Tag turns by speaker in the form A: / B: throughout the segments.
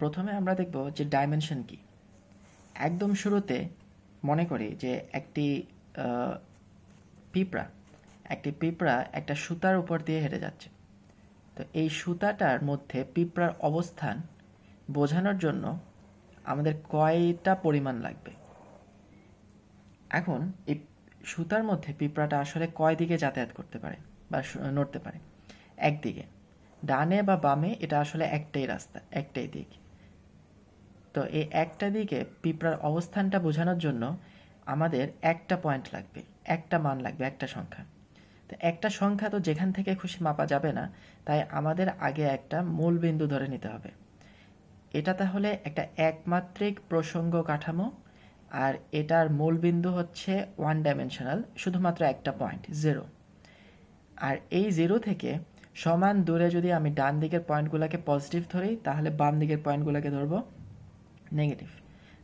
A: প্রথমে আমরা দেখব যে ডাইমেনশন কি। একদম শুরুতে মনে করি যে পিঁপড়া একটা সুতার উপর দিয়ে হেঁটে যাচ্ছে। তো এই সুতাটার মধ্যে পিঁপড়ার অবস্থান বোঝানোর জন্য আমাদের কয়টা পরিমাণ লাগবে। এখন এই সুতার মধ্যে পিঁপড়াটা আসলে কয় দিকে যাতায়াত করতে পারে বা নড়তে পারে? একদিকে। ডানে বা বামে এটা আসলে একটাই রাস্তা, একটাই দিক। তো এই একটা দিকে পিঁপড়ার অবস্থানটা বোঝানোর জন্য আমাদের একটা পয়েন্ট লাগবে, একটা মান লাগবে, একটা সংখ্যা। তো একটা সংখ্যা তো যেখান থেকে খুশি মাপা যাবে না, তাই আমাদের আগে একটা মূল বিন্দু ধরে নিতে হবে। এটা তাহলে একটা একমাত্রিক প্রসঙ্গ কাঠামো, আর এটার মূল বিন্দু হচ্ছে ওয়ান ডাইমেনশনাল, শুধুমাত্র একটা পয়েন্ট 0। আর এই 0 থেকে সমান দূরে যদি আমি ডান দিকের পয়েন্টগুলোকে পজিটিভ ধরি, তাহলে বাম দিকের পয়েন্টগুলোকে ধরবো নেগেটিভ।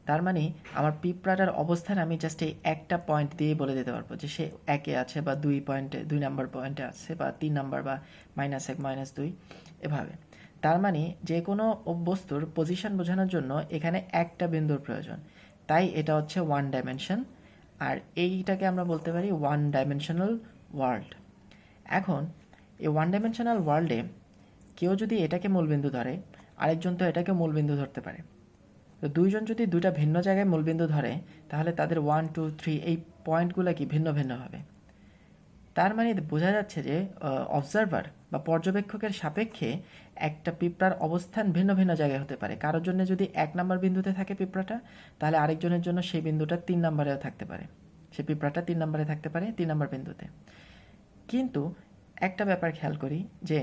A: তার মানে আমার পিঁপড়াটার অবস্থান আমি জাস্ট এই একটা পয়েন্ট দিয়ে বলে দিতে পারবো যে সে 1-এ আছে, বা 2 নাম্বার পয়েন্টে আছে, বা 3 নাম্বার, বা -1 -2, এভাবে। তার মানে যে কোনো বস্তুর পজিশন বোঝানোর জন্য এখানে একটা বিন্দুর প্রয়োজন, তাই এটা হচ্ছে ওয়ান ডাইমেনশন। আর এইটাকে আমরা বলতে পারি ওয়ান ডাইমেনশনাল ওয়ার্ল্ড। এখন এই ওয়ান ডাইমেনশনাল ওয়ার্ল্ডে কেউ যদি এটাকে মূলবিন্দু ধরে, আরেকজন তো এটাকে মূলবিন্দু ধরতে পারে। তো দুইজন যদি দুইটা ভিন্ন জায়গায় মূলবিন্দু ধরে, তাহলে তাদের 1, 2, 3 এই পয়েন্টগুলো কি ভিন্ন ভিন্ন হবে। তার মানে বোঝা যাচ্ছে যে অবজারভার বা পর্যবেক্ষকের সাপেক্ষে একটা পিঁপড়ার অবস্থান ভিন্ন ভিন্ন জায়গায় হতে পারে। কারোর জন্য যদি 1 নাম্বার বিন্দুতে থাকে পিঁপড়াটা, তাহলে আরেকজনের জন্য সেই বিন্দুটা 3 নাম্বারেও থাকতে পারে, সেই পিঁপড়াটা 3 নাম্বারে থাকতে পারে, 3 নাম্বার বিন্দুতে। কিন্তু একটা ব্যাপার খেয়াল করি যে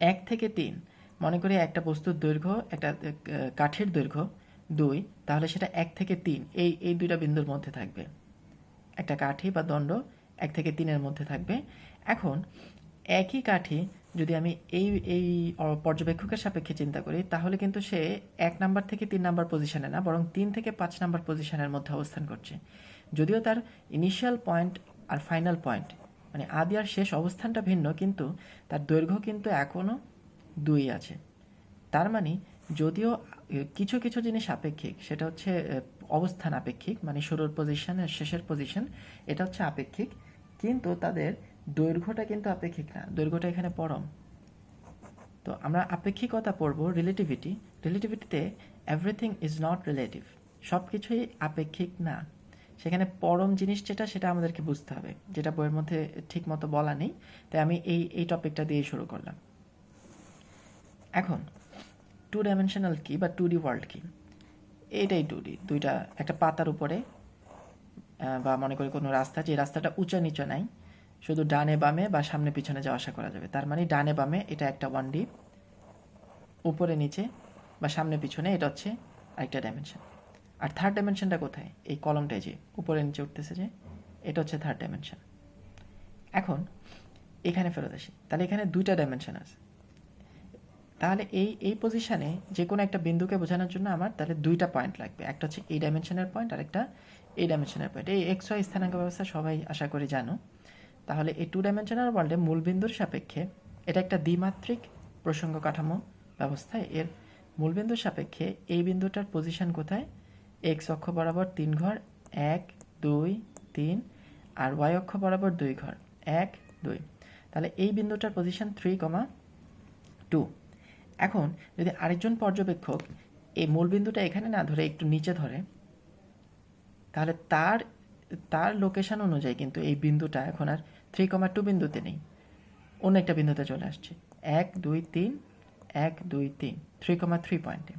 A: 1 থেকে 3, মনে করি একটা বস্তুর দৈর্ঘ্য, একটা কাঠের দৈর্ঘ্য 2, তাহলে সেটা 1 থেকে 3 এই দুইটা বিন্দুর মধ্যে থাকবে। একটা কাঠি বা দণ্ড 1 থেকে 3-এর মধ্যে থাকবে। এখন একই কাঠি যদি আমি এই পর্যবেক্ষকের সাপেক্ষে চিন্তা করি, তাহলে কিন্তু সে 1 নাম্বার থেকে 3 নাম্বার পজিশনে না, বরং 3 থেকে 5 নাম্বার পজিশনের মধ্যে অবস্থান করছে। যদিও তার ইনিশিয়াল পয়েন্ট আর ফাইনাল পয়েন্ট, মানে আদি আর শেষ অবস্থানটা ভিন্ন, কিন্তু তার দৈর্ঘ্য কিন্তু এখনও 2 আছে। তার মানে যদিও কিছু কিছু জিনিস আপেক্ষিক, সেটা হচ্ছে অবস্থান আপেক্ষিক, মানে শুরুর পজিশন আর শেষের পজিশন, এটা হচ্ছে আপেক্ষিক, কিন্তু তাদের দৈর্ঘ্যটা কিন্তু আপেক্ষিক না, দৈর্ঘ্যটা এখানে পরম। তো আমরা আপেক্ষিকতা পড়ব রিলেটিভিটিতে এভরিথিং ইজ নট রিলেটিভ, সব কিছুই আপেক্ষিক না। সেখানে পরম জিনিস যেটা, সেটা আমাদেরকে বুঝতে হবে, যেটা বইয়ের মধ্যে ঠিক মতো বলা নেই। তাই আমি এই টপিকটা দিয়ে শুরু করলাম। এখন 2 ডাইমেনশনাল কি বা 2D ওয়ার্ল্ড কি? এইটাই 2D। দুইটা একটা পাতার উপরে, বা মনে করি কোনো রাস্তা, যে রাস্তাটা উঁচা নিচা নাই, শুধু ডানে বামে বা সামনে পিছনে যাওয়া আসা করা যাবে। তার মানে ডানে বামে এটা একটা 1D, উপরে নিচে বা সামনে পিছনে এটা হচ্ছে আরেকটা ডাইমেনশন। আর থার্ড ডাইমেনশনটা কোথায়? এই কলমটায় যে উপরে নিচে উঠতেছে, যে এটা হচ্ছে থার্ড ডাইমেনশন। এখন এখানে ফেরত আসি, তাহলে এখানে 2টা ডাইমেনশন আছে। তাহলে এই পজিশনে যে কোনো একটা বিন্দুকে বোঝানোর জন্য আমার তাহলে 2টা পয়েন্ট লাগবে, একটা হচ্ছে এই ডাইমেনশনের পয়েন্ট আর একটা এই ডাইমেনশনের পয়েন্ট। এই এক্স ওয়াই স্থানাঙ্ক ব্যবস্থা সবাই আশা করি জানো। তাহলে এই 2 ডাইমেনশনাল ওয়ার্ল্ডে মূল বিন্দুর সাপেক্ষে এটা একটা দ্বিমাত্রিক প্রসঙ্গ কাঠামো ব্যবস্থায়, এর মূলবিন্দুর সাপেক্ষে এই বিন্দুটার পজিশন কোথায়? এক্স অক্ষ বরাবর 3 ঘর, 1, 2, 3, আর ওয়াই অক্ষ বরাবর 2 ঘর, 1, 2। তাহলে এই বিন্দুটার পজিশন 3,2। এখন যদি আরেকজন পর্যবেক্ষক এই মূলবিন্দুটা এখানে না ধরে একটু নিচে ধরে, তাহলে তার লোকেশন অনুযায়ী কিন্তু এই বিন্দুটা এখন আর 3,2 বিন্দুতে নেই, অন্য একটা বিন্দুতে চলে আসছে, 1, 2, 3, 1, 2, 3, 3,3 পয়েন্টে।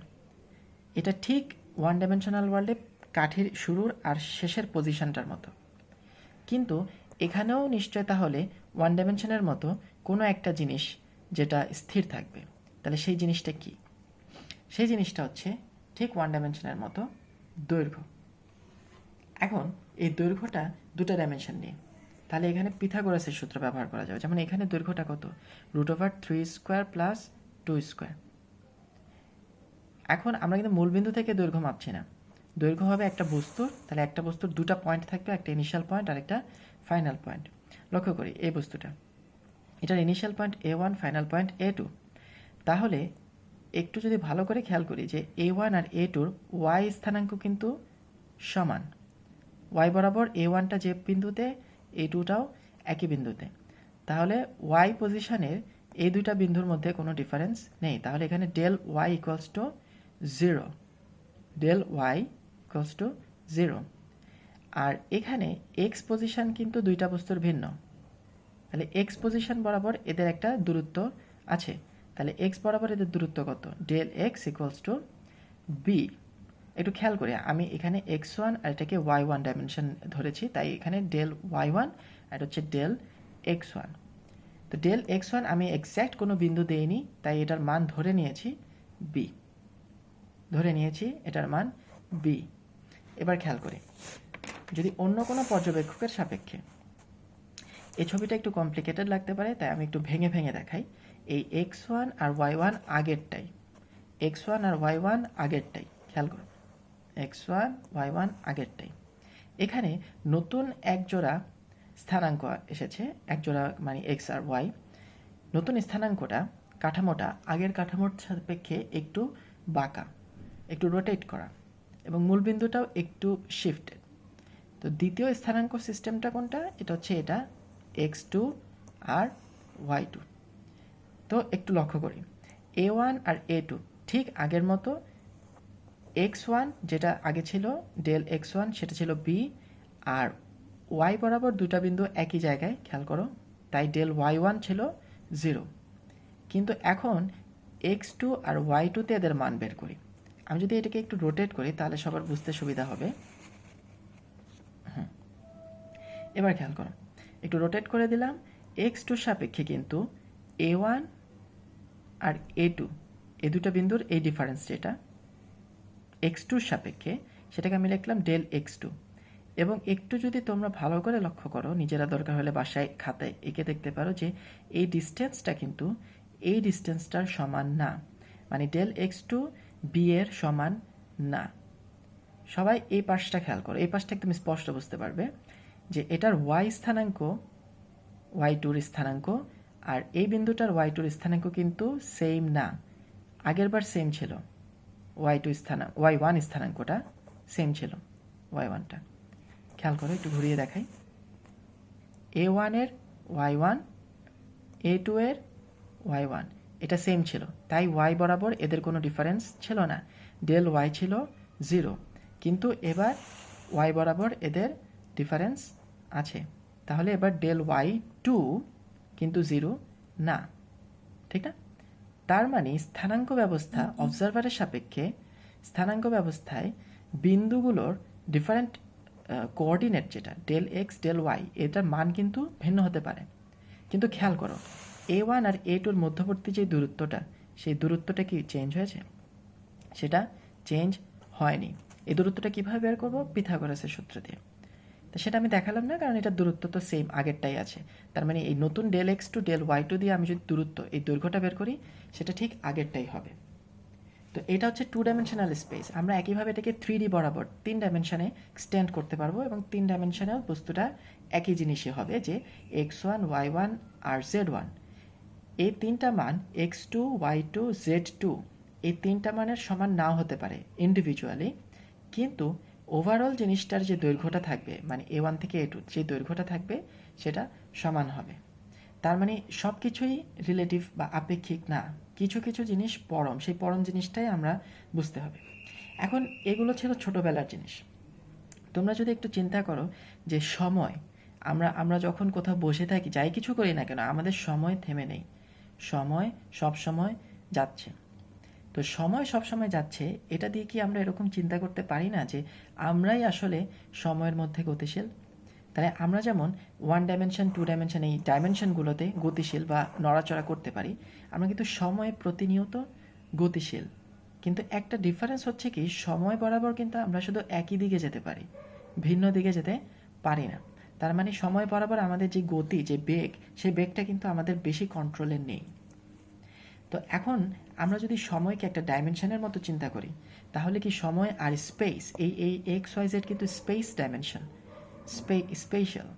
A: এটা ঠিক ওয়ান ডাইমেনশনাল ওয়ার্ল্ডে কাঠির শুরুর আর শেষের পজিশনটার মতো। কিন্তু এখানেও নিশ্চয় তাহলে ওয়ান ডাইমেনশনের মতো কোনো একটা জিনিস যেটা স্থির থাকবে। তাহলে সেই জিনিসটা কি? সেই জিনিসটা হচ্ছে ঠিক ওয়ান ডাইমেনশনের মতো দৈর্ঘ্য। এখন এই দৈর্ঘ্যটা 2টা ডাইমেনশন নিয়ে, তাহলে এখানে পিথাগোরাসের সূত্র ব্যবহার করা যাবে। যেমন এখানে দৈর্ঘ্যটা কত? √3² + 2²। এখন আমরা কিন্তু মূলবিন্দু থেকে দৈর্ঘ্য মাপছি না, দৈর্ঘ্য হবে একটা বস্তুর, তাহলে একটা বস্তুর 2টা পয়েন্ট থাকবে, একটা ইনিশিয়াল পয়েন্ট আর একটা ফাইনাল পয়েন্ট। লক্ষ্য করি এই বস্তুটা, এটার initial point A1, final point A2। তাহলে একটু যদি ভালো করে খেয়াল করি যে a1 আর a2-র y স্থানাঙ্ক কিন্তু সমান, y বরাবর a1টা যে বিন্দুতে a2টাও একই বিন্দুতে, তাহলে y পজিশনের এই দুইটা বিন্দুর মধ্যে কোনো ডিফারেন্স নেই। তাহলে এখানে del y equals to 0, del y equals to 0। আর এখানে x পজিশন কিন্তু দুইটা বস্তুর ভিন্ন, তাহলে x পজিশন বরাবর এদের একটা দূরত্ব আছে। তাহলে x বরাবর এদের দূরত্ব কত? Del x equals to b। একটু খেয়াল করি, আমি এখানে x1 আর এটাকে y1 ডাইমেনশন ধরেছি, তাই এখানে ডেল y1 আর হচ্ছে ডেল x1। তো ডেল x1 আমি এক্স্যাক্ট কোনো বিন্দু দেইনি, তাই এটার মান ধরে নিয়েছি b, ধরে নিয়েছি এটার মান b। এবার খেয়াল করি, যদি অন্য কোনো পর্যবেক্ষকের সাপেক্ষে, এই ছবিটা একটু কমপ্লিকেটেড লাগতে পারে, তাই আমি একটু ভেঙে ভেঙে দেখাই। এই x1 আর y1 আগেরটাই, x1 আর y1 আগেরটাই, খেয়াল করুন, x1 y1 আগেরটাই। এখানে নতুন এক জোড়া স্থানাঙ্ক এসেছে, এক জোড়া মানে x আর y। নতুন স্থানাঙ্কটা, কাঠামোটা আগের কাঠামোর সাপেক্ষে একটু বাঁকা, একটু রোটেট করা, এবং মূলবিন্দুটাও একটু শিফটেড। তো দ্বিতীয় স্থানাঙ্ক সিস্টেমটা কোনটা? এটা হচ্ছে এটা x2 আর y2। তো একটু লক্ষ্য করি, a1 আর a2 ঠিক আগের মতো, x1 যেটা আগে ছিল ডেল x1 সেটা ছিল b, আর y বরাবর দুটা বিন্দু একই জায়গায়, খেয়াল করো, তাই ডেল y1 ছিল 0। কিন্তু এখন x2 আর y2-তে এদের মান বের করি। আমি যদি এটাকে একটু রোটেট করি তাহলে সবার বুঝতে সুবিধা হবে। এবার খেয়াল করো, একটু রোটেট করে দিলাম, x2 সাপেক্ষে কিন্তু a1 আর a2 এই দুটো বিন্দুর এই ডিফারেন্স যেটা x2 সাপেক্ষে, সেটাকে আমি লিখলাম ডেল x2। এবং একটু যদি তোমরা ভালো করে লক্ষ্য করো, নিজেরা দরকার হলে বাসায় খাতায় এঁকে দেখতে পারো যে এই ডিস্টেন্সটা কিন্তু এই ডিস্টেন্সটার সমান না, মানে ডেল x2 b এর সমান না। সবাই এই পাশটা খেয়াল করো, এই পাশটা একদম স্পষ্ট বুঝতে পারবে যে এটার y স্থানাঙ্ক y2-র স্থানাঙ্ক আর এই বিন্দুটার y2-র স্থানাঙ্ক কিন্তু সেম না। আগের বার সেম ছিল, y1 স্থানাঙ্কটা সেম ছিল, y1টা খেয়াল করো, একটু ঘুরিয়ে দেখাই। a1 এর y1, a2 এর y1 এটা সেম ছিল, তাই y বরাবর এদের কোনো ডিফারেন্স ছিল না, ডেল y ছিল 0। কিন্তু এবার y বরাবর এদের ডিফারেন্স আছে, তাহলে এবার ডেল y2 কিন্তু 0 না, ঠিক না? তার মানে স্থানাঙ্ক ব্যবস্থা, অবজারভারের সাপেক্ষে স্থানাঙ্ক ব্যবস্থায় বিন্দুগুলোর ডিফারেন্ট কোঅর্ডিনেট যেটা ডেল এক্স ডেল ওয়াই, এটার মান কিন্তু ভিন্ন হতে পারে। কিন্তু খেয়াল করো, a1 আর a2-র মধ্যবর্তী যে দূরত্বটা, সেই দূরত্বটা কি চেঞ্জ হয়েছে? সেটা চেঞ্জ হয়নি। এই দূরত্বটা কীভাবে বের করবো? পিথাগোরাসের সূত্র দিয়ে। তো সেটা আমি দেখালাম না, কারণ এটার দূরত্ব তো সেম আগেরটাই আছে। তার মানে এই নতুন del x two del y two দিয়ে আমি যদি দূরত্ব, এই দৈর্ঘ্যটা বের করি, সেটা ঠিক আগেরটাই হবে। তো এটা হচ্ছে 2 ডাইমেনশনাল স্পেস। আমরা একইভাবে এটাকে 3D বরাবর 3 ডাইমেনশনে এক্সটেন্ড করতে পারবো, এবং 3 ডাইমেনশনেও বস্তুটা একই জিনিসই হবে যে x1 y1 আর z1, এই তিনটা মান x2 y2 z2, এই তিনটা মানের সমান নাও হতে পারে ইন্ডিভিজুয়ালি, কিন্তু ওভারঅল জিনিসটার যে দৈর্ঘ্যটা থাকবে, মানে a1 থেকে a2 যে দৈর্ঘ্যটা থাকবে, সেটা সমান হবে। তার মানে সব কিছুই রিলেটিভ বা আপেক্ষিক না, কিছু কিছু জিনিস পরম, সেই পরম জিনিসটাই আমরা বুঝতে হবে। এখন এগুলো ছিল ছোটোবেলার জিনিস। তোমরা যদি একটু চিন্তা করো যে সময়, আমরা যখন কোথাও বসে থাকি, যাই কিছু করি না কেন, আমাদের সময় থেমে নেই, সময় সব সময় যাচ্ছে। তো সময় সব সময় যাচ্ছে, এটা দিয়ে কি আমরা এরকম চিন্তা করতে পারি না যে আমরাই আসলে সময়ের মধ্যে গতিশীল? তাহলে আমরা যেমন 1 ডাইমেনশন 2 ডাইমেনশন এই ডাইমেনশনগুলোতে গতিশীল বা নড়াচড়া করতে পারি, আমরা কিন্তু সময়ে প্রতিনিয়ত গতিশীল। কিন্তু একটা ডিফারেন্স হচ্ছে কি, সময় বরাবর কিন্তু আমরা শুধু একই দিকে যেতে পারি, ভিন্ন দিকে যেতে পারি না। তার মানে সময় বরাবর আমাদের যে গতি, যে বেগ, সেই বেগটা কিন্তু আমাদের বেশি কন্ট্রোলে নেই। তো এখন আমরা যদি সময়কে একটা ডাইমেনশনের মতো চিন্তা করি, তাহলে কি সময় আর স্পেস, এই এক্স ওয়াই জেড কিন্তু স্পেস ডাইমেনশন, স্পেশাল।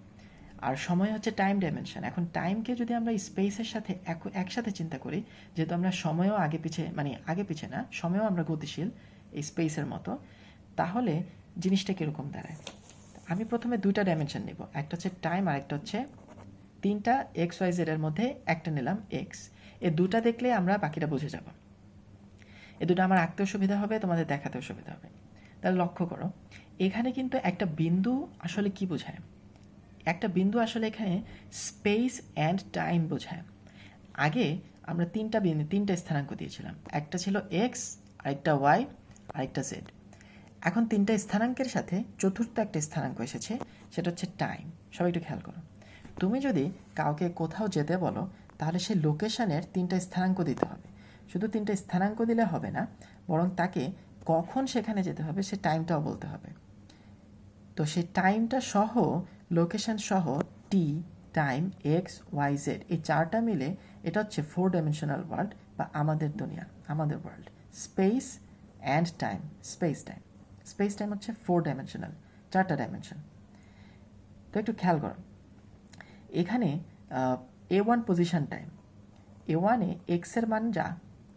A: আর সময় হচ্ছে টাইম ডাইমেনশন। এখন টাইমকে যদি আমরা স্পেসের সাথে একসাথে চিন্তা করি, যেহেতু আমরা সময়ও আগে পিছে, মানে আগে পিছে না, সময়ও আমরা গতিশীল এই স্পেসের মতো, তাহলে জিনিসটা কীরকম দাঁড়ায়? আমি প্রথমে দুইটা ডাইমেনশন নিব, একটা হচ্ছে টাইম আর একটা হচ্ছে তিনটা এক্স ওয়াই জেড এর মধ্যে একটা নিলাম এক্স। এই দুটা দেখলে আমরা বাকিটা বুঝে যাব। এ দুটো আমার আঁকতেও সুবিধা হবে, তোমাদের দেখাতেও সুবিধা হবে। তাহলে লক্ষ্য করো, এখানে কিন্তু একটা বিন্দু আসলে কি বোঝায়? একটা বিন্দু আসলে এখানে স্পেস অ্যান্ড টাইম বোঝায়। আগে আমরা তিনটা স্থানাঙ্ক দিয়েছিলাম, একটা ছিল এক্স, আরেকটা ওয়াই, আরেকটা জেড। এখন তিনটা স্থানাঙ্কের সাথে চতুর্থ একটা স্থানাঙ্ক এসেছে, সেটা হচ্ছে টাইম। সবাই একটু খেয়াল করো, তুমি যদি কাউকে কোথাও যেতে বলো, তাহলে সেই লোকেশনের তিনটা স্থানাঙ্ক দিতে হবে। শুধু তিনটা স্থানাঙ্ক দিলে হবে না, বরং তাকে কখন সেখানে যেতে হবে সে টাইমটাও বলতে হবে। তো সেই টাইমটা সহ, লোকেশন সহ, টি, টাইম, এক্স, ওয়াই, জেড, এই চারটা মিলে এটা হচ্ছে 4 ডাইমেনশনাল ওয়ার্ল্ড বা আমাদের দুনিয়া, আমাদের world. Space and time, space time. Space time হচ্ছে 4 ডাইমেনশনাল, চারটা ডাইমেনশন। তো একটু খেয়াল করো, এখানে A1 পজিশন টাইম, A1-এ এক্সের মান যা,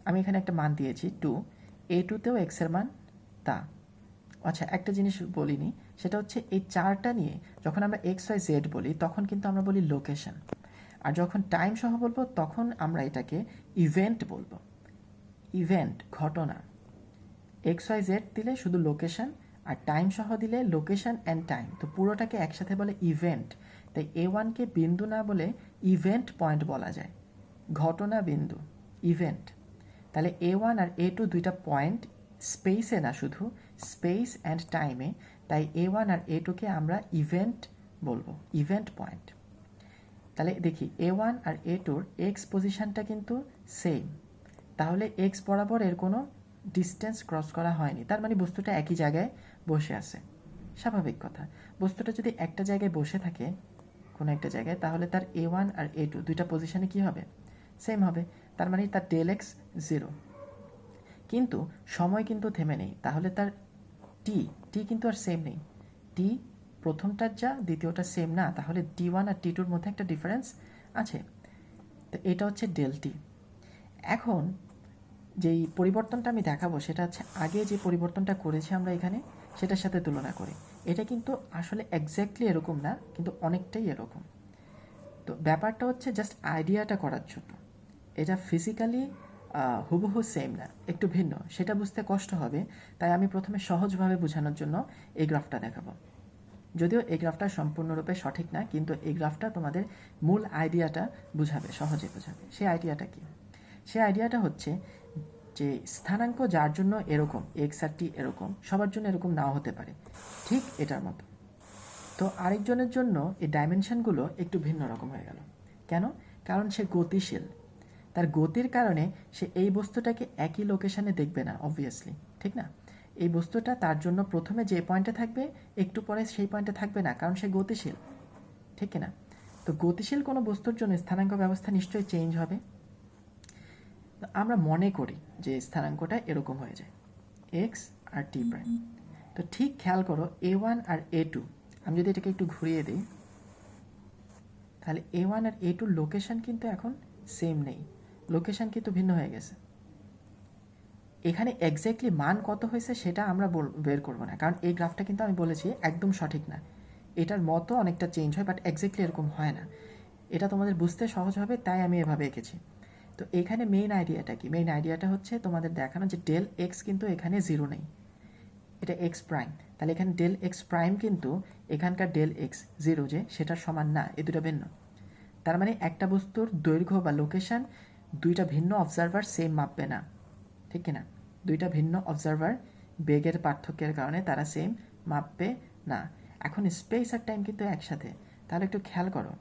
A: আমি এখানে একটা মান দিয়েছি 2, A2-তেও এক্সের মান তা। আচ্ছা, একটা জিনিস বলিনি, সেটা হচ্ছে এই চারটা নিয়ে যখন আমরা এক্স ওয়াই জেড বলি, তখন কিন্তু আমরা বলি লোকেশন। আর যখন টাইম সহ বলবো, তখন আমরা এটাকে ইভেন্ট বলবো। ইভেন্ট, ঘটনা। এক্স ওয়াই জেড দিলে শুধু লোকেশন, আর টাইম সহ দিলে লোকেশন অ্যান্ড টাইম, তো পুরোটাকে একসাথে বলে ইভেন্ট। তাই A1-কে বিন্দু না বলে ইভেন্ট পয়েন্ট বলা যায়, ঘটনা বিন্দু, ইভেন্ট। তাহলে A1 আর A2 দুইটা পয়েন্ট, স্পেসে না, শুধু স্পেস অ্যান্ড টাইমে। তাই A1 আর A2-কে আমরা ইভেন্ট বলবো, ইভেন্ট পয়েন্ট। তাহলে দেখি A1 আর A2-র এক্স পজিশনটা কিন্তু সেম, তাহলে এক্স বরাবর এর কোনো ডিস্টেন্স ক্রস করা হয়নি, তার মানে বস্তুটা একই জায়গায় বসে আছে। স্বাভাবিক কথা, বস্তুটা যদি একটা জায়গায় বসে থাকে, কোনো একটা জায়গায়, তাহলে তার A1 আর A2 দুইটা পজিশনে কি হবে? সেম হবে, তার মানে তার ডেল এক্স 0। কিন্তু সময় কিন্তু থেমে নেই, তাহলে তার টি কিন্তু আর সেম নেই। টি প্রথমটার যা, দ্বিতীয়টা সেম না, তাহলে T1 আর T2-র মধ্যে একটা ডিফারেন্স আছে। তো এটা হচ্ছে ডেল টি। এখন যেই পরিবর্তনটা আমি দেখাবো, সেটা হচ্ছে আগে যে পরিবর্তনটা করেছি আমরা এখানে, সেটার সাথে তুলনা করি। এটা কিন্তু আসলে এক্স্যাক্টলি এরকম না, কিন্তু অনেকটাই এরকম। তো ব্যাপারটা হচ্ছে জাস্ট আইডিয়াটা করার জন্য। এটা ফিজিক্যালি হুবহু সেম না, একটু ভিন্ন, সেটা বুঝতে কষ্ট হবে। তাই আমি প্রথমে সহজভাবে বোঝানোর জন্য এই গ্রাফটা দেখাবো। যদিও এই গ্রাফটা সম্পূর্ণরূপে সঠিক না, কিন্তু এই গ্রাফটা তোমাদের মূল আইডিয়াটা বুঝাবে, সহজে বোঝাবে। সেই আইডিয়াটা কি? সেই আইডিয়াটা হচ্ছে যে স্থানাঙ্ক যার জন্য এরকম, এক্স আর টি এরকম, সবার জন্য এরকম নাও হতে পারে, ঠিক এটার মতো। তো আরেকজনের জন্য এই ডাইমেনশনগুলো একটু ভিন্ন রকম হয়ে গেল। কেন? কারণ সে গতিশীল। তার গতির কারণে সে এই বস্তুটাকে একই লোকেশনে দেখবে না, অবভিয়াসলি, ঠিক না? এই বস্তুটা তার জন্য প্রথমে যে পয়েন্টে থাকবে, একটু পরে সেই পয়েন্টে থাকবে না, কারণ সে গতিশীল, ঠিক না? তো গতিশীল কোনো বস্তুর জন্য স্থানাঙ্ক ব্যবস্থা নিশ্চয়ই চেঞ্জ হবে। আমরা মনে করি যে স্থানাঙ্কটা এরকম হয়ে যায়, এক্স আর টি প্রাইম। তো ঠিক খেয়াল করো, A1 আর A2, আমি যদি এটাকে একটু ঘুরিয়ে দিই, তাহলে A1 আর A2-র লোকেশন কিন্তু এখন সেম নেই, লোকেশন কিন্তু ভিন্ন হয়ে গেছে। এখানে এক্স্যাক্টলি মান কত হয়েছে সেটা আমরা বের করবো না, কারণ এই গ্রাফটা কিন্তু আমি বলেছি একদম সঠিক না। এটার মতো অনেকটা চেঞ্জ হয়, বাট এক্স্যাক্টলি এরকম হয় না। এটা তোমাদের বুঝতে সহজ হবে, তাই আমি এভাবে এঁকেছি। তো এখানে মেইন আইডিয়াটা কি? মেইন আইডিয়াটা হচ্ছে তোমাদের দেখানো যে ডেল এক্স কিন্তু এখানে 0 নেই, এটা এক্স প্রাইম। তাহলে এখানে ডেল এক্স প্রাইম কিন্তু এখানকার ডেল এক্স 0 যে, সেটার সমান না, এ দুটো ভিন্ন। তার মানে একটা বস্তুর দৈর্ঘ্য বা লোকেশন দুইটা ভিন্ন অবজারভার সেম মাপবে না, ঠিক কিনা? দুইটা ভিন্ন অবজারভার বেগের পার্থক্যের কারণে তারা সেম মাপবে না। এখন স্পেস আর টাইম কিন্তু একসাথে, তাহলে একটু খেয়াল করো।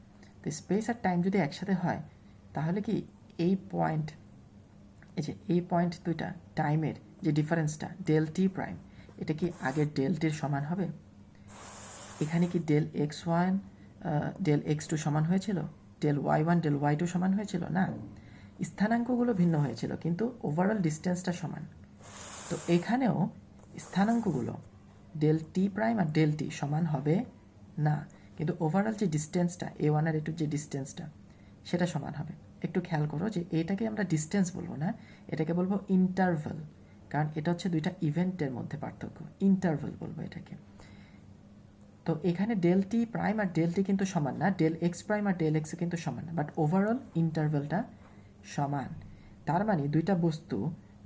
A: তো স্পেস আর টাইম যদি একসাথে হয়, তাহলে কি এই পয়েন্ট, এই যে এই পয়েন্ট দুইটা টাইমের যে ডিফারেন্সটা ডেল টি প্রাইম, এটা কি আগের ডেল টির সমান হবে? এখানে কি del x one del x two সমান হয়েছিল? Del y one del y two সমান হয়েছিল না? স্থানাঙ্কগুলো ভিন্ন হয়েছিল, কিন্তু ওভারঅল ডিস্টেন্সটা সমান। তো এখানেও স্থানাঙ্কগুলো ডেল টি প্রাইম আর ডেল টি সমান হবে না, কিন্তু ওভারঅল যে ডিস্টেন্সটা A1 আর A2 যে ডিস্টেন্সটা সেটা সমান হবে। একটু খেয়াল করো যে এটাকে আমরা ডিস্টেন্স বলবো না, এটাকে বলবো ইন্টারভাল, কারণ এটা হচ্ছে দুইটা ইভেন্টের মধ্যে পার্থক্য, ইন্টারভাল বলবো এটাকে। তো এখানে ডেল টি প্রাইম আর ডেল টি কিন্তু সমান না, ডেল এক্স প্রাইম আর ডেল এক্স কিন্তু সমান না, বাট ওভারঅল ইন্টারভালটা সমান। তার মানে দুইটা বস্তু,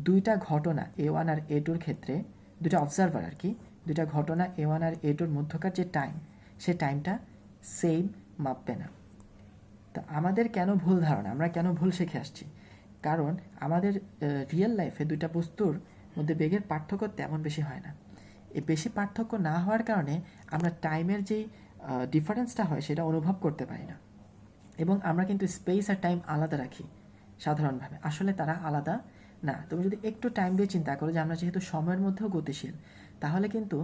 A: দুইটা ঘটনা A1 আর A2-র ক্ষেত্রে, দুইটা অবজারভার আর কি, দুইটা ঘটনা A1 আর A2-র মধ্যকার যে টাইম, সেই টাইমটা সেম মাপবে না। তো আমাদের কেন ভুল ধারণা, আমরা কেন ভুল শিখে আসছি? কারণ আমাদের রিয়েল লাইফে দুইটা বস্তুর মধ্যে বেগের পার্থক্য তেমন বেশি হয় না। এই বেশি পার্থক্য না হওয়ার কারণে আমরা টাইমের যেই ডিফারেন্সটা হয় সেটা অনুভব করতে পারি না। এবং আমরা কিন্তু স্পেস আর টাইম আলাদা রাখি সাধারণভাবে, আসলে তারা আলাদা না। তুমি যদি একটু টাইম দিয়ে চিন্তা করো যে আমরা যেহেতু সময়ের মধ্যেও গতিশীল, তাহলে কিন্তু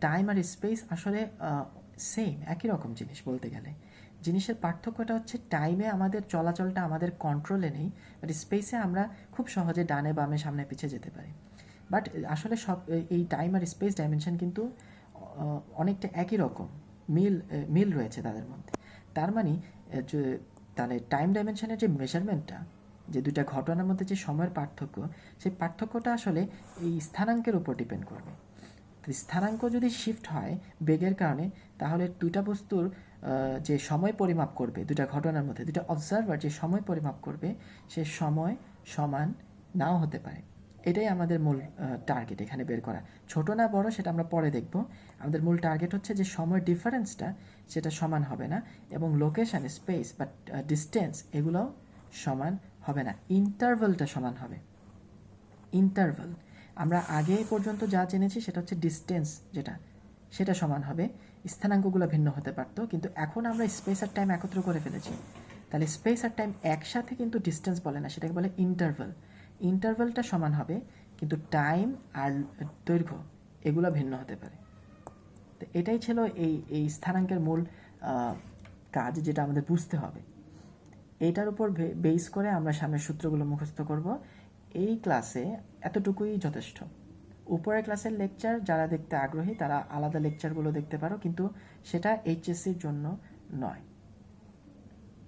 A: টাইম আর স্পেস আসলে সেম, একই রকম জিনিস বলতে গেলে। জিনিসের পার্থক্যটা হচ্ছে টাইমে আমাদের চলাচলটা আমাদের কন্ট্রোলে নেই, বাট স্পেসে আমরা খুব সহজে ডানে বামে সামনে পিছিয়ে যেতে পারি। বাট আসলে সব এই টাইম আর স্পেস ডাইমেনশন কিন্তু অনেকটা একই রকম, মিল রয়েছে তাদের মধ্যে। তার মানে তাহলে টাইম ডাইমেনশনের যে মেজারমেন্টটা, যে দুইটা ঘটনার মধ্যে যে সময়ের পার্থক্য, সেই পার্থক্যটা আসলে এই স্থানাঙ্কের উপর ডিপেন্ড করবে। তো স্থানাঙ্ক যদি শিফট হয় বেগের কারণে, তাহলে দুইটা বস্তুর যে সময় পরিমাপ করবে, দুইটা ঘটনার মধ্যে দুইটা অবজারভার যে সময় পরিমাপ করবে, সে সময় সমান নাও হতে পারে। এটাই আমাদের মূল টার্গেট এখানে বের করা। ছোট না বড় সেটা আমরা পরে দেখব। আমাদের মূল টার্গেট হচ্ছে যে সময়ের ডিফারেন্সটা সেটা সমান হবে না, এবং লোকেশান, স্পেস বা ডিস্টেন্স এগুলোও সমান হবে না, ইন্টারভালটা সমান হবে। ইন্টারভাল আমরা আগে পর্যন্ত যা জেনেছি সেটা হচ্ছে ডিস্টেন্স, যেটা সেটা সমান হবে, স্থানাঙ্কগুলো ভিন্ন হতে পারতো, কিন্তু এখন আমরা স্পেস আর টাইম একত্র করে ফেলেছি। তাহলে স্পেস আর টাইম একসাথে কিন্তু ডিস্টেন্স বলে না, সেটাকে বলে ইন্টারভাল। ইন্টারভালটা সমান হবে, কিন্তু টাইম আর দৈর্ঘ্য এগুলো ভিন্ন হতে পারে। তো এটাই ছিল এই স্থানাঙ্কের মূল কাজ, যেটা আমাদের বুঝতে হবে। এইটার উপর বেস করে আমরা সামনের সূত্রগুলো মুখস্থ করব। এই ক্লাসে এতটুকুই যথেষ্ট। উপরের ক্লাসের লেকচার যারা দেখতে আগ্রহী তারা আলাদা লেকচারগুলো দেখতে পারো, কিন্তু সেটা এইচএসসির জন্য নয়।